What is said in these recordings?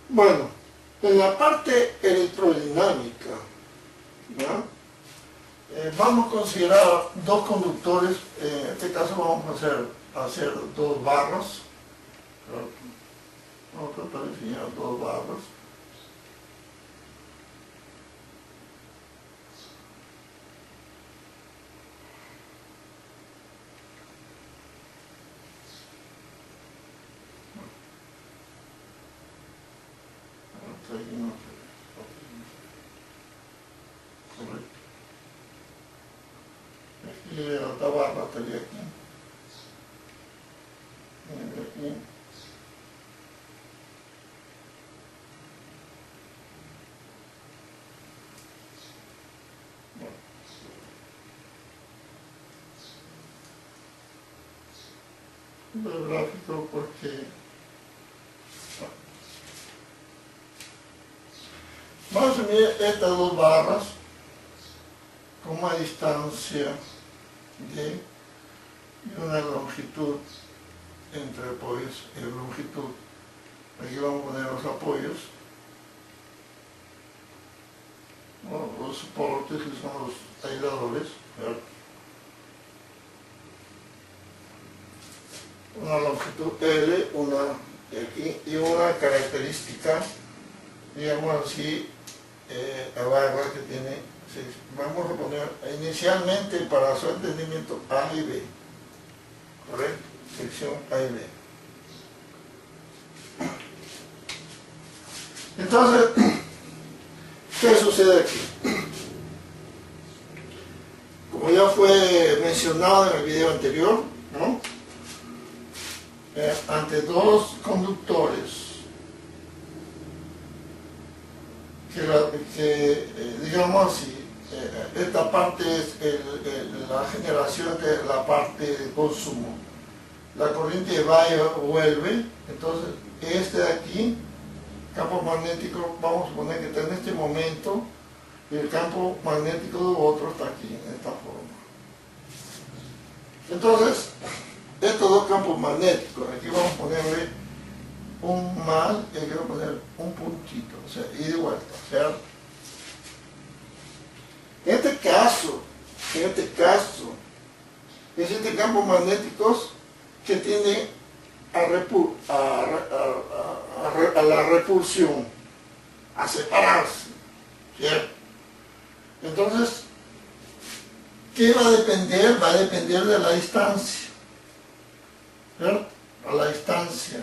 Bueno, en la parte electrodinámica, ¿no? Vamos a considerar dos conductores. En este caso vamos a hacer dos barras. Vamos a tratar de enseñar dos barras. Aquí la otra barra estaría aquí. Aquí. El gráfico porque vamos a unir estas dos barras con una distancia de una longitud entre apoyos y longitud. Aquí vamos a poner los apoyos, los soportes que son los aisladores, ¿verdad? Una longitud L, una aquí, y una característica, digamos así, la barra que tiene, vamos a poner inicialmente para su entendimiento A y B, ¿correcto? Sección A y B. Entonces, ¿qué sucede aquí? Como ya fue mencionado en el video anterior, ¿no? Ante dos conductores digamos así, esta parte es la generación de la parte de consumo. La corriente va y vuelve, entonces este de aquí, campo magnético, vamos a suponer que está en este momento, y el campo magnético de otro está aquí, en esta forma. Entonces, estos dos campos magnéticos, aquí vamos a ponerle un más y aquí vamos a poner un puntito, o sea, ida y vuelta, ¿cierto? En este caso, existen campos magnéticos que tienden a la repulsión, a separarse, ¿cierto? Entonces, ¿qué va a depender? Va a depender de la distancia, ¿cierto? A la distancia.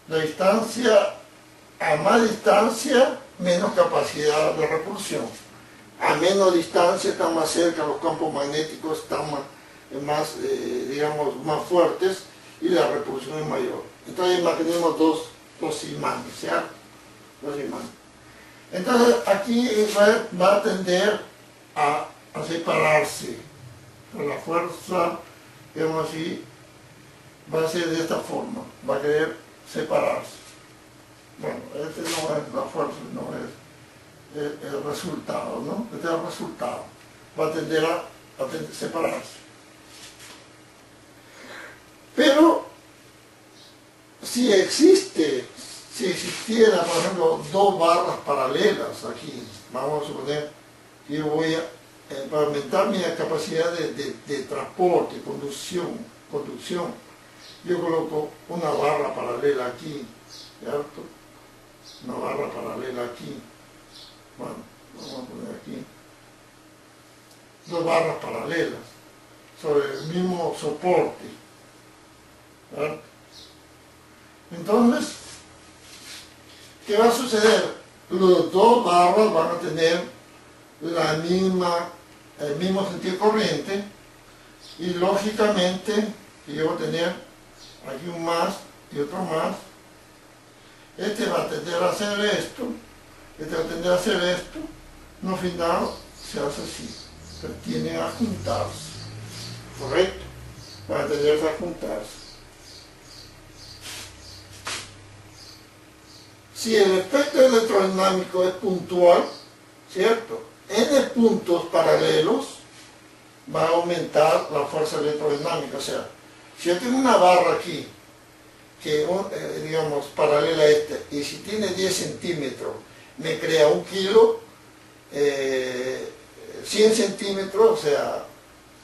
La distancia, a más distancia, menos capacidad de repulsión. A menos distancia, están más cerca, los campos magnéticos están más digamos, más fuertes y la repulsión es mayor. Entonces imaginemos dos imanes, ¿cierto? Dos imanes. Entonces aquí va a tender a separarse. La fuerza, digamos así, va a ser de esta forma, va a querer separarse. Bueno, este no es la fuerza, no es el resultado, ¿no? Este es el resultado. Va a tender a separarse. Pero, si existiera, por ejemplo, dos barras paralelas aquí, vamos a suponer que yo voy para aumentar mi capacidad de transporte, conducción, yo coloco una barra paralela aquí, ¿cierto? Una barra paralela aquí. Bueno, vamos a poner aquí dos barras paralelas sobre el mismo soporte, ¿cierto? Entonces, ¿qué va a suceder? Los dos barras van a tener el mismo sentido de corriente y lógicamente yo voy a tener aquí un más y otro más. Este va a tender a hacer esto, este va a tender a hacer esto, no final se hace así, se tienden a juntarse, ¿correcto? Van a tender a juntarse. Si el efecto electrodinámico es puntual, ¿cierto? En puntos paralelos va a aumentar la fuerza electrodinámica. O sea, si yo tengo una barra aquí, que digamos, paralela a este, y si tiene 10 centímetros, me crea 1 kilo, 100 centímetros, o sea,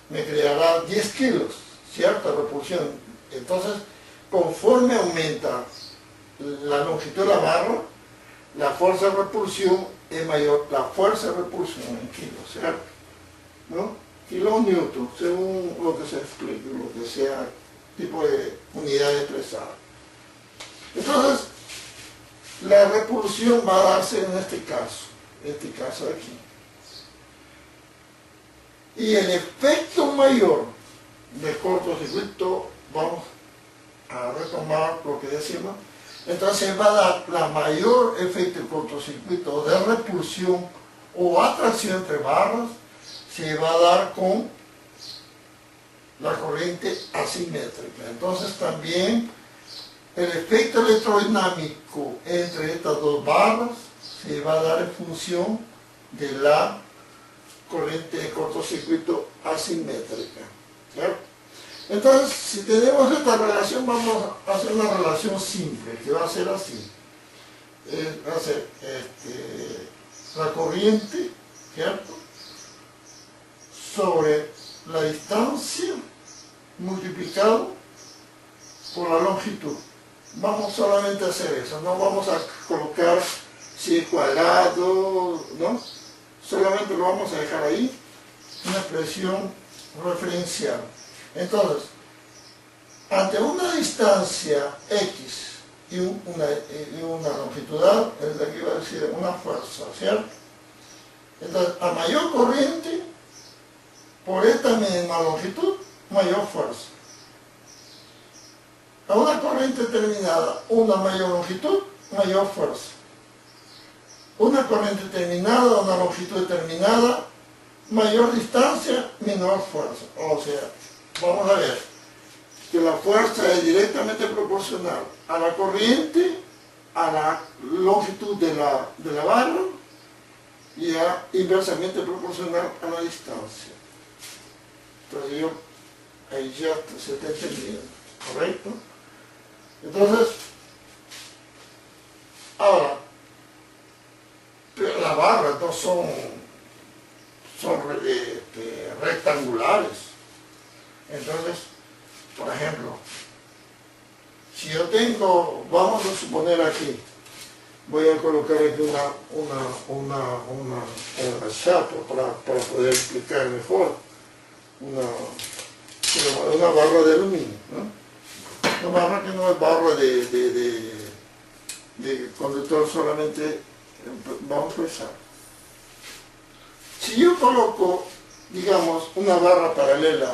me creará 10 kilos, ¿cierto? Repulsión. Entonces, conforme aumenta la longitud de la barra, la fuerza de repulsión es mayor, la fuerza de repulsión en kilos, ¿cierto? ¿No? Kilonewton, según lo que se explique, lo que sea tipo de unidad expresada. Entonces, la repulsión va a darse en este caso de aquí. Y el efecto mayor del cortocircuito, vamos a retomar lo que decimos, entonces va a dar la mayor efecto de cortocircuito de repulsión o atracción entre barras, se va a dar con la corriente asimétrica. Entonces también el efecto electrodinámico entre estas dos barras se va a dar en función de la corriente de cortocircuito asimétrica, ¿cierto? Entonces, si tenemos esta relación, vamos a hacer una relación simple, que va a ser así. Va a ser la corriente, ¿cierto?, sobre la distancia multiplicado por la longitud. Vamos solamente a hacer eso, no vamos a colocar si es cuadrado, ¿no? Solamente lo vamos a dejar ahí, una expresión referencial. Entonces, ante una distancia X y una longitud A, es de aquí va a decir una fuerza, ¿cierto? Entonces, a mayor corriente, por esta misma longitud, mayor fuerza. A una corriente determinada, una mayor longitud, mayor fuerza. Una corriente determinada, una longitud determinada, mayor distancia, menor fuerza. O sea, vamos a ver que la fuerza es directamente proporcional a la corriente, a la longitud de la barra y inversamente proporcional a la distancia. Entonces ahí ya se está entendiendo, ¿correcto? Entonces, ahora, pero las barras no son rectangulares. Entonces, por ejemplo, si yo tengo, vamos a suponer aquí, voy a colocar aquí una chapa para poder explicar mejor, una barra de aluminio, ¿no? Una barra que no es barra de conductor solamente, vamos a empezar. Si yo coloco, digamos, una barra paralela,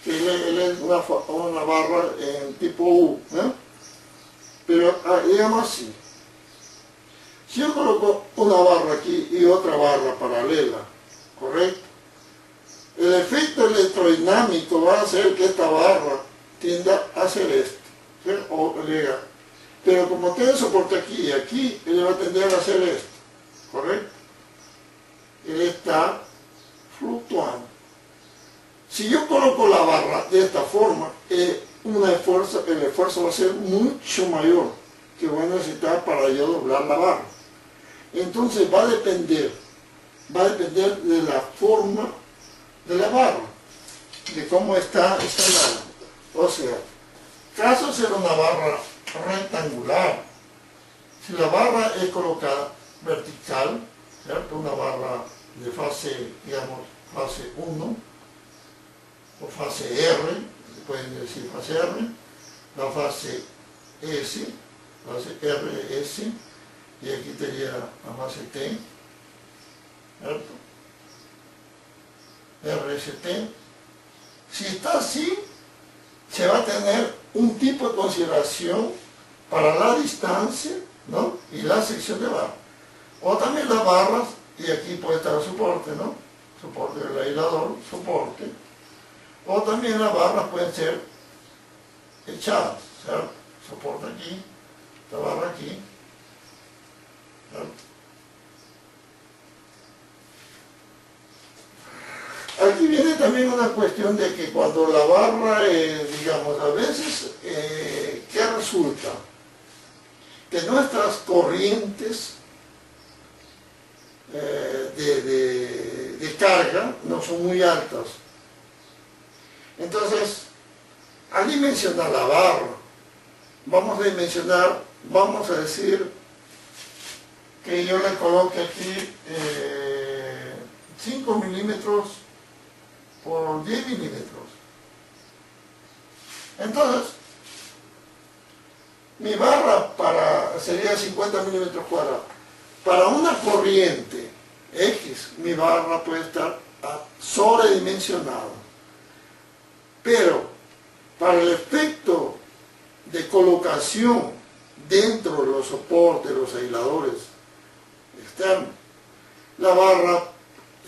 que es una barra en tipo U, ¿no? Pero digamos así, si yo coloco una barra aquí y otra barra paralela, ¿correcto? El efecto electrodinámico va a hacer que esta barra tienda a hacer esto, ¿sí? Pero como tiene soporte aquí y aquí, él va a tender a hacer esto, ¿correcto? Él está fluctuando. Si yo coloco la barra de esta forma, el esfuerzo va a ser mucho mayor que voy a necesitar para yo doblar la barra. Entonces va a depender de la forma de la barra, de cómo está instalada. O sea, caso de ser una barra rectangular, si la barra es colocada vertical, ¿cierto? Una barra de fase, digamos, fase 1 o fase R, pueden decir fase R, la fase S, fase RS, y aquí sería la fase T, ¿cierto? RST. Si está así, se va a tener un tipo de consideración para la distancia, ¿no?, y la sección de barra. O también las barras, y aquí puede estar el soporte, ¿no? Soporte del aislador, soporte. O también las barras pueden ser echadas, ¿cierto? Soporte aquí, la barra aquí, ¿cierto? Aquí viene también también una cuestión de que cuando la barra, digamos, a veces, ¿qué resulta? Que nuestras corrientes de carga no son muy altas. Entonces, al dimensionar la barra, vamos a dimensionar, vamos a decir que yo le coloque aquí 5 milímetros por 10 milímetros. Entonces, mi barra sería 50 milímetros cuadrados. Para una corriente X, mi barra puede estar sobredimensionada. Pero para el efecto de colocación dentro de los soportes, los aisladores externos, la barra,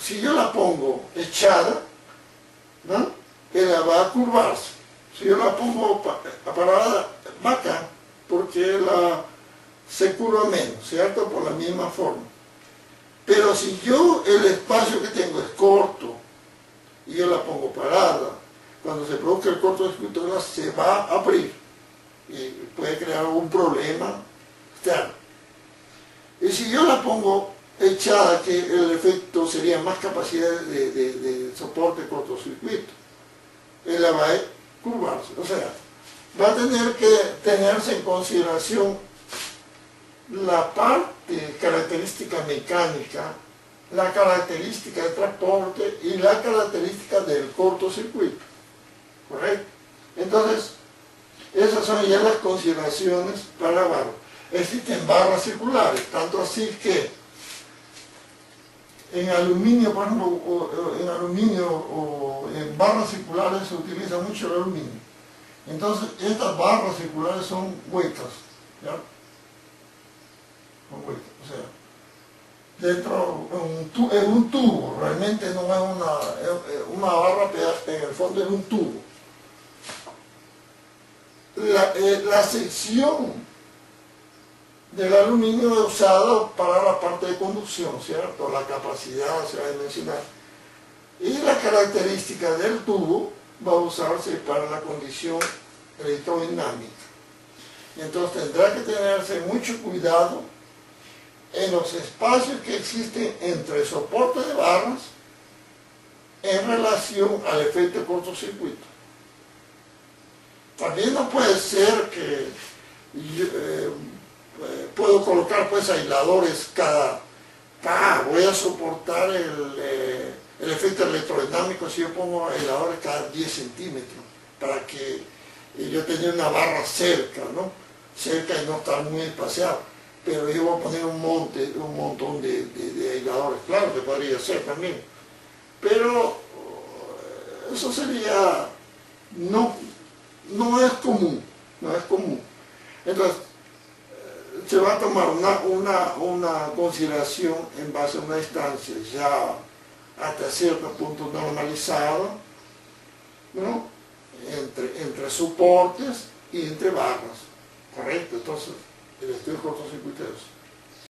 si yo la pongo echada, ¿no?, ella va a curvarse. Si yo la pongo parada, va acá, porque se curva menos, ¿cierto? Por la misma forma. Pero si yo el espacio que tengo es corto y yo la pongo parada, cuando se produzca el cortocircuito se va a abrir y puede crear un problema externo. Y si yo la pongo echada, que el efecto sería más capacidad de soporte cortocircuito, ella va a curvarse. O sea, va a tener que tenerse en consideración la parte característica mecánica, la característica de transporte y la característica del cortocircuito. ¿Correcto? Entonces, esas son ya las consideraciones para barra. Existen barras circulares, tanto así que en aluminio, por ejemplo, o en barras circulares se utiliza mucho el aluminio. Entonces, estas barras circulares son huecas, ¿ya? Son huecas, o sea, dentro, en un tubo, realmente no es una barra, en el fondo es un tubo. La sección del aluminio es usada para la parte de conducción, ¿cierto? La capacidad se va a dimensionar. Y la característica del tubo va a usarse para la condición electrodinámica. Entonces tendrá que tenerse mucho cuidado en los espacios que existen entre soportes de barras en relación al efecto de cortocircuito. También no puede ser que puedo colocar pues aisladores voy a soportar el efecto electrodinámico si yo pongo aisladores cada 10 centímetros para que yo tenga una barra cerca, ¿no? Cerca y no estar muy espaciado. Pero yo voy a poner un montón de aisladores, claro que podría ser también. Pero eso sería, no es común, no es común. Entonces, se va a tomar una consideración en base a una distancia ya hasta cierto punto normalizada, ¿no?, entre soportes y entre barras, ¿correcto? Entonces, el estudio de cortocircuito es eso.